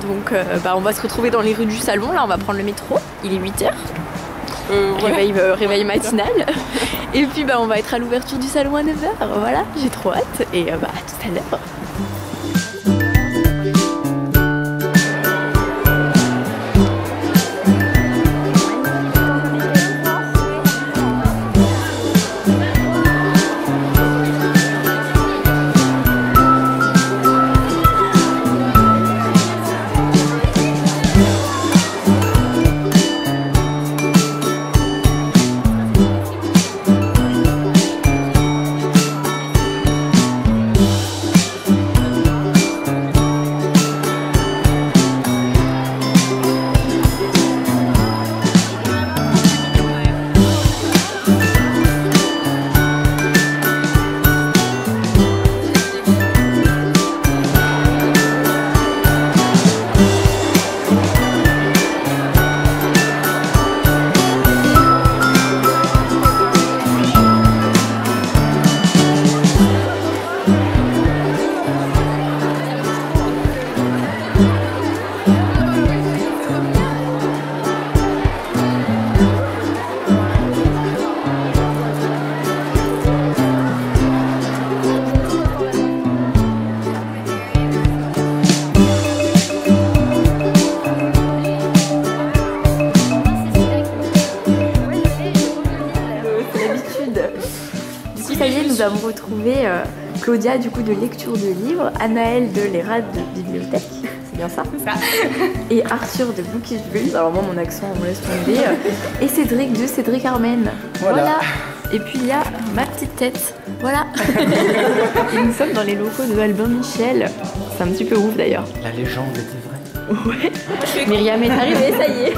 Donc on va se retrouver dans les rues du Salon, là on va prendre le métro, il est 8h, réveil matinal, et puis on va être à l'ouverture du Salon à 9h, voilà, j'ai trop hâte, et à tout à l'heure. Nous avons retrouvé Claudia du coup de lecture de livres, Anaëlle de Les Rats de Bibliothèque, c'est bien ça, et Arthur de Bookish Bulls, alors moi mon accent on me laisse tomber, et Cédric de Cédric Armen. Voilà. Et puis il y a ma petite tête, voilà. Et nous sommes dans les locaux de Albin Michel, c'est un petit peu ouf d'ailleurs. La légende était vraie. Ouais. Myriam est arrivée, ça y est.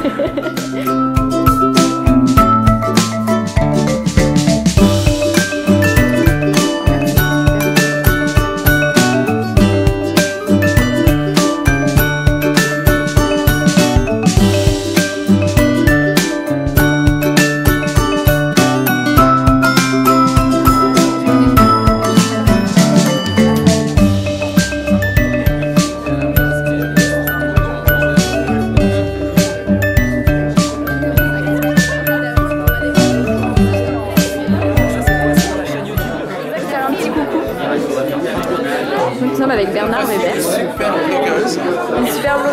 Nous sommes avec Bernard Weber. Super blogueuse.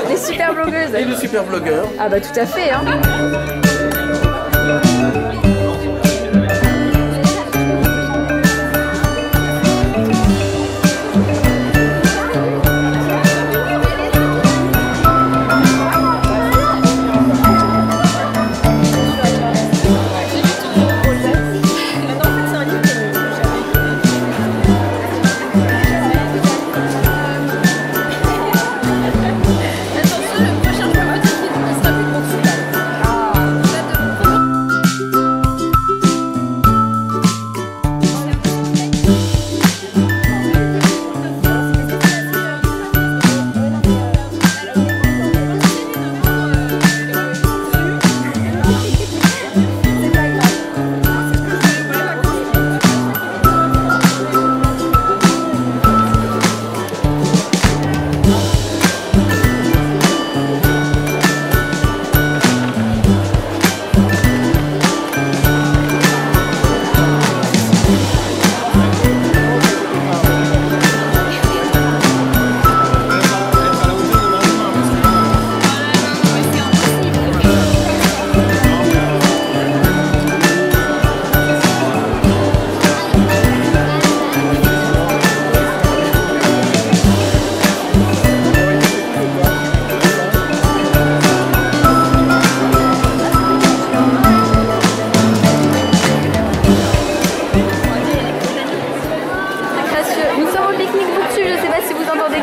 Les super blogueuses. Et le super blogueur. Ah bah tout à fait hein.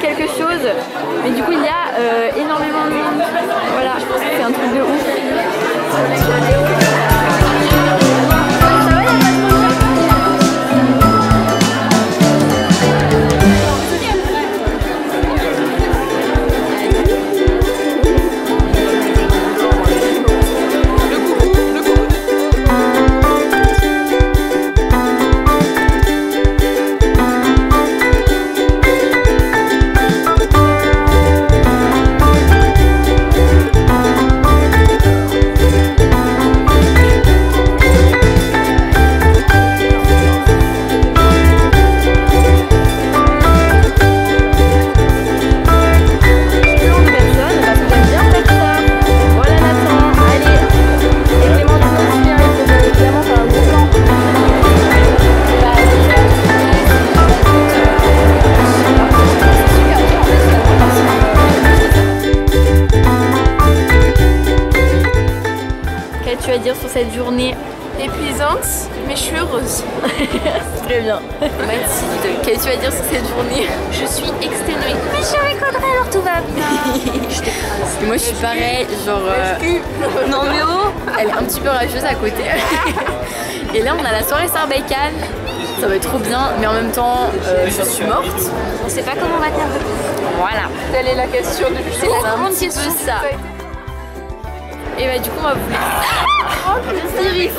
Quelque chose, mais du coup il y a énormément de monde, voilà, c'est un truc de ouf. qu'as-tu à dire sur cette journée? Épuisante, mais je suis heureuse. Très bien. Mathilde, qu'as-tu à dire sur cette journée? Je suis exténuée. Mais je suis avec Audrey, alors tout va bien. Je t'écrase. Et moi je suis pareil, genre... Non mais oh, elle est un petit peu rageuse à côté. Et là on a la soirée Sarbacane. Ça va être trop bien, mais en même temps, je suis morte. On sait pas comment on va terminer. Voilà. Telle est la question du jour. C'est un petit peu ça. Et bah du coup on va vous laisser. Oh, Iris.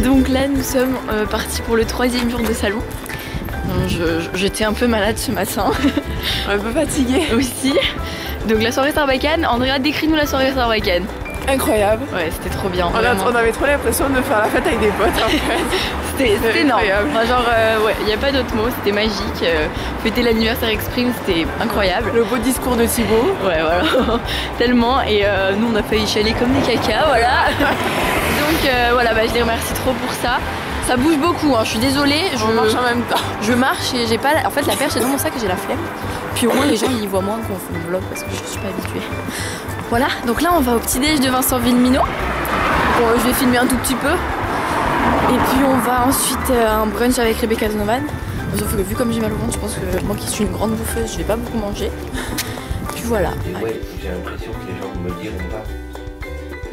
Donc là nous sommes partis pour le 3e jour de salon. J'étais un peu malade ce matin. Un peu fatiguée. Aussi. Donc la soirée Sarbacane, Andrea, décris-nous la soirée Sarbacane. Incroyable. Ouais, c'était trop bien. On avait trop l'impression de faire la fête avec des potes en fait. C'était énorme. Enfin, genre, ouais, il n'y a pas d'autre mot, c'était magique. Fêter l'anniversaire Exprime, c'était incroyable. Le beau discours de Thibaut. Ouais, voilà. Tellement. Et nous, on a failli chialer comme des cacas, voilà. Donc, voilà, bah, je les remercie trop pour ça. Ça bouge beaucoup, hein. Je suis désolée. On marche en même temps. Je marche et j'ai pas. En fait, la perche est dans mon sac et j'ai la flemme. Puis au moins, les gens ils voient moins qu'on fait le vlog parce que je suis pas habituée. Voilà, donc là, on va au petit-déj de Vincent Villeminot. Bon, je vais filmer un tout petit peu. Et puis, on va ensuite à un brunch avec Rebecca Donovan. Sauf que vu comme j'ai mal au ventre, je pense que moi qui suis une grande bouffeuse, je vais pas beaucoup manger. Puis voilà. Et ouais, j'ai l'impression que les gens ne me diront pas,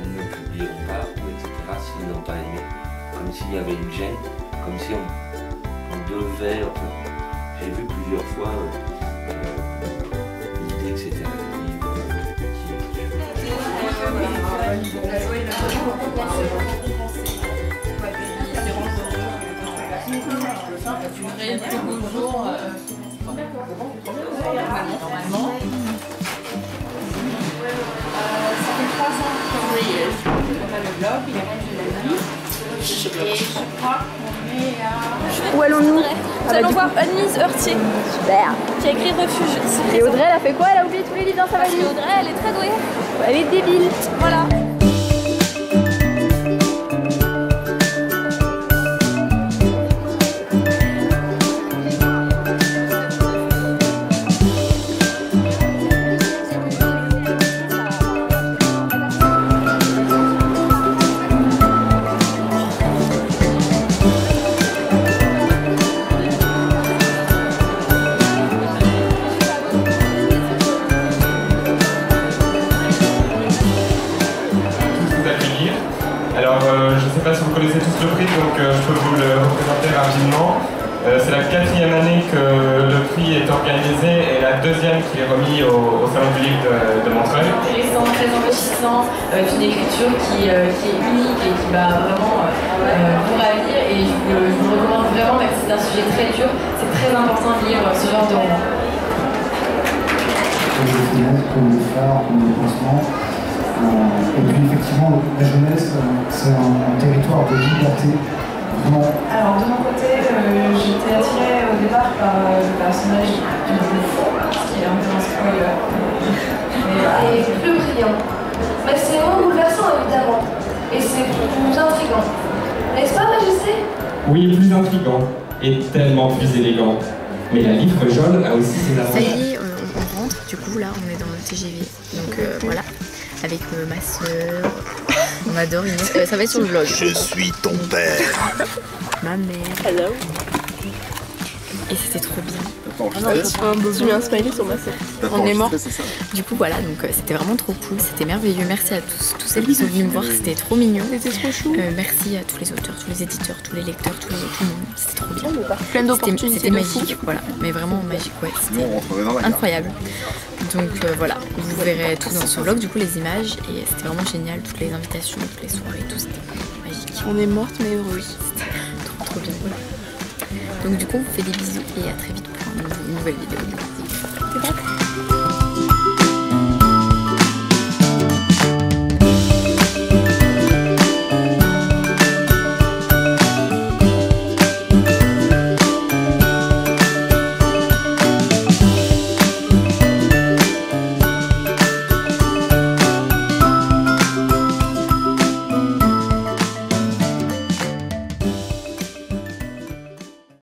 ils ne publieront pas, ou etc. s'ils n'ont pas aimé. Comme s'il y avait une gêne, comme si on devait. Enfin, j'ai vu plusieurs fois l'idée que c'était un livre Où allons-nous? Nous allons voir Anne-Lise Heurtier. Super. Qui a écrit Refuge. Et Audrey, elle a fait quoi? Elle a oublié tous les livres dans sa Parce valise. qu'Audrey, elle est très douée. Elle est débile. Voilà. Alors, je ne sais pas si vous connaissez tous le prix, donc je peux vous le représenter rapidement. C'est la 4e année que le prix est organisé et la 2e qui est remis au Salon du Livre de Montreuil. Intéressant, très enrichissant, une écriture qui est unique et qui va vraiment vous ravir. Et je vous recommande vraiment, même si c'est un sujet très dur, c'est très important de lire ce genre de roman. Comme le théâtre, comme le phare, comme le pansement. Et puis effectivement, la jeunesse, c'est un territoire de liberté. Vraiment. Alors de mon côté, j'étais attirée au départ par le personnage du bouffon, qui est un peu un spoiler. Et plus brillant. Mais c'est moins bouleversant évidemment. Et c'est plus intriguant. N'est-ce pas, Majesté? Oui, plus intriguant et tellement plus élégant. Mais la livre jaune a aussi ses avantages. Ça y est, on rentre, du coup là on est dans le TGV. Donc voilà, avec ma soeur. On adore Inès. Ça va être sur le vlog. Je suis ton père. Ma mère. Hello. Et c'était trop bien. Tu mets un smiley sur ma sœur. On est mort. Du coup voilà, donc c'était vraiment trop cool, c'était merveilleux. Merci à tous celles qui sont venus me voir, c'était trop mignon. C'était trop chou. Merci à tous les auteurs, tous les éditeurs, tous les lecteurs, tout le monde. C'était trop bien. Plein d'opportunités. C'était magique, voilà. Mais vraiment magique, ouais. C'était incroyable. Donc voilà, vous verrez tout dans ce vlog, du coup les images. Et c'était vraiment génial, toutes les invitations, toutes les soirées, tout c'était magique. On est morte mais heureuse. Trop bien, voilà. Donc du coup on vous fait des bisous et à très vite pour une nouvelle vidéo.